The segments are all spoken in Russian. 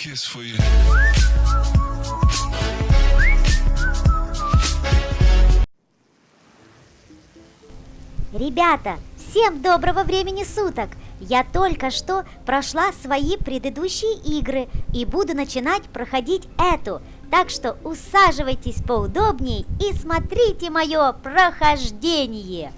kiss for you. Ребята, всем доброго времени суток! Я только что прошла свои предыдущие игры и буду начинать проходить эту. Так что усаживайтесь поудобнее и смотрите мое прохождение.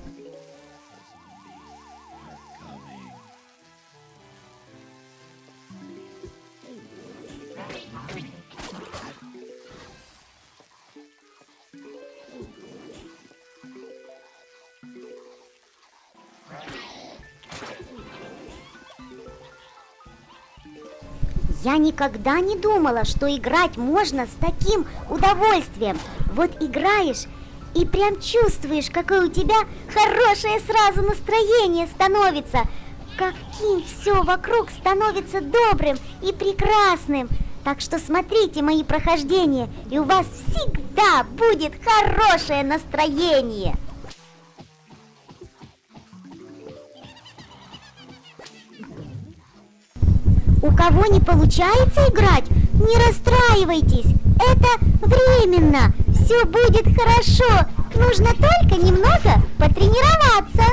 Я никогда не думала, что играть можно с таким удовольствием. Вот играешь и прям чувствуешь, какое у тебя хорошее сразу настроение становится. Каким все вокруг становится добрым и прекрасным. Так что смотрите мои прохождения, и у вас всегда будет хорошее настроение. У кого не получается играть, не расстраивайтесь, это временно, все будет хорошо, нужно только немного потренироваться.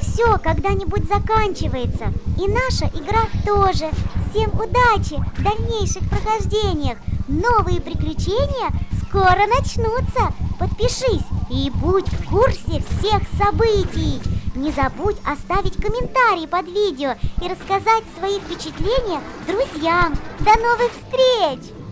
Все когда-нибудь заканчивается, и наша игра тоже. Всем удачи в дальнейших прохождениях. Новые приключения скоро начнутся. Подпишись и будь в курсе всех событий. Не забудь оставить комментарий под видео и рассказать свои впечатления друзьям. До новых встреч!